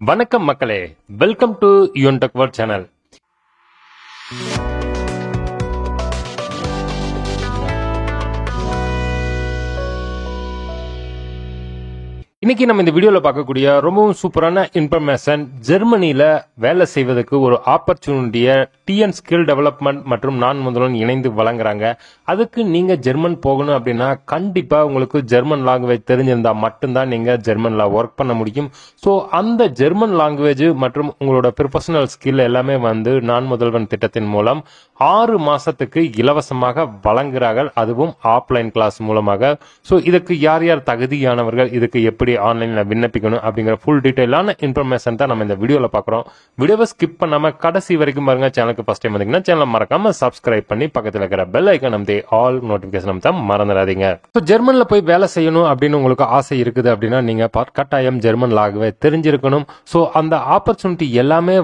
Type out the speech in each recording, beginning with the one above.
வணக்கம் மக்களே, welcome to Yuvan tech world channel. இன்னைக்கு நம்ம இந்த வீடியோல பார்க்கக்கூடிய ரொம்பவும் சூப்பரான இன்ஃபர்மேஷன், ஜெர்மனியில வேலை செய்வதற்கு ஒரு ஆப்பர்ச்சுனிட்டியை டிஎன் ஸ்கில் டெவலப்மெண்ட் மற்றும் நான் முதல்வன் இணைந்து வழங்குறாங்க. அதுக்கு நீங்க ஜெர்மன் போகணும் அப்படின்னா கண்டிப்பா உங்களுக்கு ஜெர்மன் லாங்குவேஜ் தெரிஞ்சிருந்தா மட்டும்தான் நீங்க ஜெர்மன்ல ஒர்க் பண்ண முடியும். ஸோ அந்த ஜெர்மன் லாங்குவேஜ் மற்றும் உங்களோட ப்ரொஃபஷனல் ஸ்கில் எல்லாமே நான் முதல்வன் திட்டத்தின் மூலம் 6 மாசத்துக்கு இலவசமாக வழங்குகிறார்கள், அதுவும் ஆஃப்லைன் கிளாஸ் மூலமாக. ஸோ இதுக்கு யார் யார் தகுதியானவர்கள், இதுக்கு எப்படி ஆன்லைன்ல விண்ணப்பிக்கணும் அப்படிங்கிற ஃபுல் டீடைலான இன்ஃபர்மேஷன் தான் நம்ம இந்த வீடியோல பார்க்குறோம். வீடியோவை ஸ்கிப் பண்ணாம கடைசி வரைக்கும் பாருங்க. சேனலுக்கு ஃபர்ஸ்ட் டைம் வந்தீங்கன்னா சேனலை மறக்காம சப்ஸ்கிரைப் பண்ணி பக்கத்தில் இருக்கிற பெல் ஐக்கான் நமது ஆல் நோட்டிபிகேஷன் நமக்கு மறந்துடாதீங்க. ஸோ ஜெர்மன்ல போய் வேலை செய்யணும் அப்படின்னு உங்களுக்கு ஆசை இருக்குது அப்படின்னா நீங்க கட்டாயம் ஜெர்மன் லாங்குவேஜ் தெரிஞ்சிருக்கணும். ஸோ அந்த ஆப்பர்ச்சுனிட்டி எல்லாமே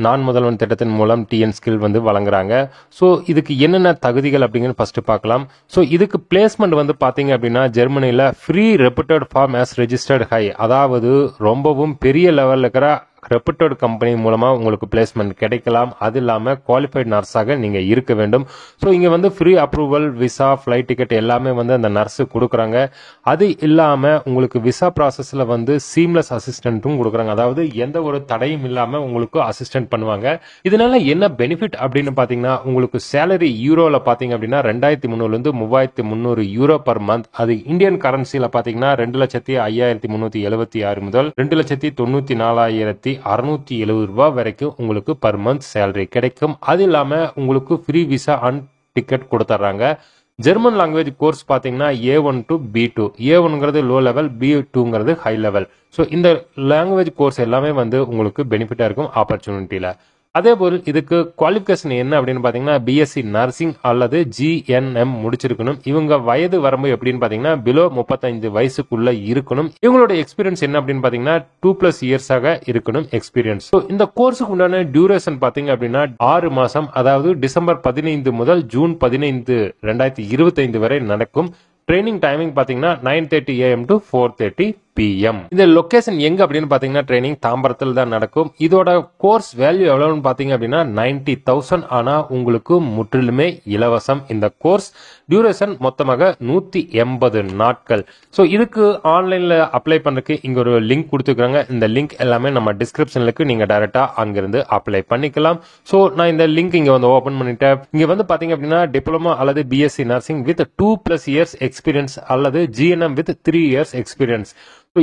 நான் முதல்வன் திட்டத்தின் மூலம் டிஎன் ஸ்கில் வழங்குறாங்க. ஸோ இதுக்கு என்னென்ன தகுதிகள் அப்படிங்கிறது ஃபர்ஸ்ட் பார்க்கலாம். ஸோ இதுக்கு பிளேஸ்மெண்ட் பாத்தீங்க அப்படின்னா ஜெர்மனியில free reputed firm as registered ஹை, அதாவது ரொம்பவும் பெரிய லெவலில் இருக்கிற ரெப்யூட்டட் கம்பெனி மூலமா உங்களுக்கு பிளேஸ்மெண்ட் கிடைக்கலாம். அது இல்லாம குவாலிஃபைட் நர்ஸாக நீங்க இருக்க வேண்டும். ஸோ இங்க free approval, visa, flight ticket எல்லாமே அந்த நர்ஸ் கொடுக்குறாங்க. அது இல்லாம உங்களுக்கு விசா ப்ராசஸ்ல சீம்லெஸ் அசிஸ்டன்ட்டும் கொடுக்குறாங்க, அதாவது எந்த ஒரு தடையும் இல்லாம உங்களுக்கு அசிஸ்டன்ட் பண்ணுவாங்க. இதனால என்ன பெனிஃபிட் அப்படின்னு பாத்தீங்கன்னா உங்களுக்கு சேலரி யூரோல பாத்தீங்க அப்படின்னா 2300 இருந்து 3300 யூரோ பர் மந்த். அது இந்தியன் கரன்சில பாத்தீங்கன்னா 2,5376 முதல் 2,94,670 ரூபாய் வரைக்கும் உங்களுக்கு பர் மந்த் சேலரி கிடைக்கும். அது இல்லாம உங்களுக்கு ஃப்ரீ விசா அண்ட் டிக்கெட் கொடுத்துறாங்க. ஜெர்மன் லாங்குவேஜ் கோர்ஸ் பாத்தீங்கன்னா A1 to B2, A1ங்கிறது லோ லெவல், B2ங்கிறது ஹை லெவல். ஸோ இந்த லாங்குவேஜ் கோர்ஸ் எல்லாமே உங்களுக்கு பெனிஃபிட்டா இருக்கும் ஆப்பர்ச்சுனிட்டியில. அதே போல் இதுக்கு குவாலிஃபிகேஷன் என்ன அப்படின்னு பாத்தீங்கன்னா பிஎஸ்சி நர்சிங் அல்லது ஜிஎன்எம் முடிச்சிருக்கணும். இவங்க வயது வரம்பு எப்படின்னு பாத்தீங்கன்னா பிலோ 35 வயசுக்குள்ள இருக்கணும். இவங்களோட எக்ஸ்பீரியன்ஸ் என்ன அப்படின்னு பாத்தீங்கன்னா 2+ இயர்ஸாக இருக்கணும் எக்ஸ்பீரியன்ஸ். இந்த கோர்ஸுக்கு உண்டான டியூரேஷன் பாத்தீங்க அப்படின்னா 6 மாசம், அதாவது டிசம்பர் 15 முதல் ஜூன் 15, 2025 வரை நடக்கும். ட்ரைனிங் டைமிங் பாத்தீங்கன்னா 9:30 AM to 4:30 PM. இந்த லொகேஷன் எங்க அப்படின்னு பாத்தீங்கன்னா ட்ரைனிங் தாம்பரத்தில் தான் நடக்கும். இதோட கோர்ஸ் வேல்யூ எவ்வளவுன்னு பாத்தீங்க அப்படின்னா 90,000. ஆனா உங்களுக்கு முற்றிலுமே இலவசம். இந்த கோர்ஸ் டியூரேஷன் மொத்தமாக 180 நாட்கள். ஸோ இதுக்கு ஆன்லைன்ல அப்ளை பண்றதுக்கு இங்க ஒரு லிங்க் கொடுத்துருக்காங்க. இந்த லிங்க் எல்லாமே நம்ம டிஸ்கிரிப்ஷனுக்கு நீங்க டைரக்டா அங்கிருந்து அப்ளை பண்ணிக்கலாம். ஸோ நான் இந்த லிங்க் இங்க ஓபன் பண்ணிட்டேன். இங்க பாத்தீங்க அப்படின்னா டிப்ளமோ அல்லது BSc nursing with 2+ years experience அல்லது ஜிஎன்எம் வித் 3 இயர்ஸ் எக்ஸ்பீரியன்ஸ்.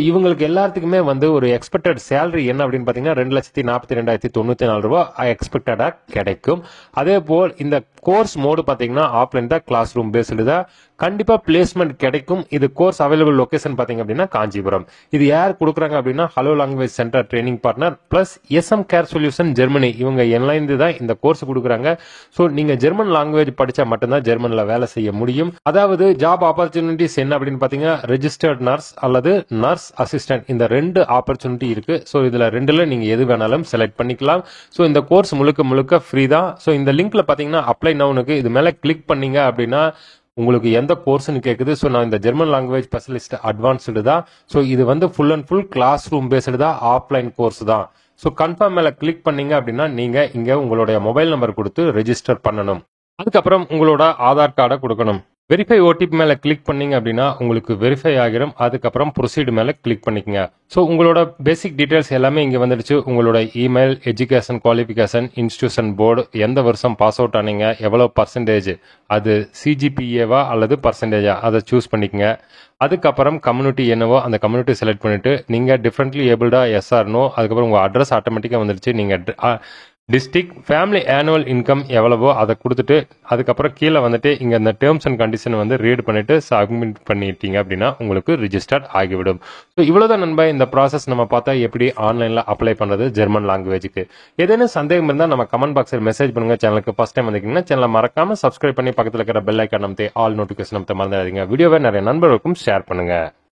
இவங்களுக்கு எல்லாத்துக்குமே ஒரு எக்ஸ்பெக்டட் சேலரி என்ன அப்படின்னு பாத்தீங்கன்னா 2,42,094 ரூபாய் எக்ஸ்பெக்டடா கிடைக்கும். அதே போல் இந்த கோர்ஸ் மோடு பாத்தீங்கன்னா ஆஃப்லைன் தான், கிளாஸ் ரூம் பேஸ்டு தான். கண்டிப்பா பிளேஸ்மெண்ட் கிடைக்கும். இது கோர்ஸ் அவைலபிள் லொகேஷன் பாத்தீங்க அப்படின்னா காஞ்சிபுரம். இது யார் கொடுக்குறாங்க அப்படின்னா hello language centre training partner plus SM care solution Germany, இவங்க இணைந்து தான் இந்த கோர்ஸ் கொடுக்குறாங்க. ஸோ நீங்க ஜெர்மன் லாங்குவேஜ் படிச்சா மட்டும்தான் ஜெர்மன்ல வேலை செய்ய முடியும். அதாவது ஜாப் ஆப்பர்ச்சுனிட்டிஸ் என்ன அப்படின்னு பாத்தீங்கன்னா ரெஜிஸ்டர்ட் நர்ஸ் அல்லது நர்ஸ் அசிஸ்டன்ட், இந்த 2 ஆப்பர்ச்சுனிட்டி இருக்கு. ஸோ இதுல 2ல நீங்க எது வேணாலும் செலக்ட் பண்ணிக்கலாம். ஸோ இந்த கோர்ஸ் முழுக்க ஃப்ரீ தான். ஸோ இந்த லிங்க்ல பாத்தீங்கன்னா அப்ளை நவுனுக்கு இது மேல கிளிக் பண்ணீங்க அப்படின்னா உங்களுக்கு எந்த கோர்ஸ்னு கேக்குது. ஸோ நான் இந்த ஜெர்மன் லாங்குவேஜ் ஸ்பெஷலிஸ்ட் அட்வான்ஸ்டு தான். ஸோ இது full and full class room based தான், ஆஃப்லைன் கோர்ஸ் தான். ஸோ கன்ஃபார்ம் மேல கிளிக் பண்ணீங்க அப்படின்னா நீங்க இங்க உங்களுடைய மொபைல் நம்பர் கொடுத்து ரெஜிஸ்டர் பண்ணணும். அதுக்கப்புறம் உங்களோட ஆதார் கார்டை கொடுக்கணும். வெரிஃபை ஓடிபி மேல கிளிக் பண்ணீங்க அப்படின்னா உங்களுக்கு வெரிஃபை ஆகிரும். அதுக்கப்புறம் ப்ரொசீட் மேல கிளிக் பண்ணிக்கங்க. ஸோ உங்களோட பேசிக் டீடைல்ஸ் எல்லாமே இங்க வந்துடுச்சு. உங்களோட email, education qualification, institution board, எந்த வருஷம் பாஸ் அவுட் ஆனீங்க, எவ்வளவு பர்சன்டேஜ், அது சிஜிபிஏவா அல்லது பர்சன்டேஜா, அதை சூஸ் பண்ணிக்கங்க. அதுக்கப்புறம் கம்யூனிட்டி என்னவோ அந்த கம்யூனிட்டி செலக்ட் பண்ணிட்டு நீங்க டிஃபரெண்ட்லி ஏபிள்டா எஸ் ஆர் நோ. அதுக்கப்புறம் உங்க அட்ரஸ் ஆட்டோமேட்டிக்கா வந்துடுச்சு. நீங்க டிஸ்ட்ரிக்ட், ஃபேமிலி ஆனுவல் இன்கம் எவ்வளவோ அதை கொடுத்துட்டு அதுக்கப்புறம் கீழே இங்க இந்த டேர்ம்ஸ் அண்ட் கண்டிஷன் ரீட் பண்ணிட்டு சப்மிட் பண்ணிட்டீங்க அப்படின்னா உங்களுக்கு ரிஜிஸ்டர்ட் ஆகிவிடும். ஸோ இவ்வளவுதான் நண்பா இந்த ப்ராசஸ். நம்ம பார்த்தா எப்படி ஆன்லைன்ல அப்ளை பண்றது ஜெர்மன் லாங்குவேஜுக்கு. ஏதேனும் சந்தேகம் இருந்தால் நம்ம கமெண்ட் பாக்ஸில் மெசேஜ் பண்ணுங்க. சேனலுக்கு ஃபர்ஸ்ட் டைம் வந்தீங்கன்னா சேனலை மறக்காம சப்ஸ்கிரைப் பண்ணி பக்கத்தில் இருக்கிற பெல் ஐக்கான் நமக்கு ஆல் நோட்டிபிகேஷன் மறந்துடாதீங்க. வீடியோவை நிறைய நண்பர்களுக்கும் ஷேர் பண்ணுங்க.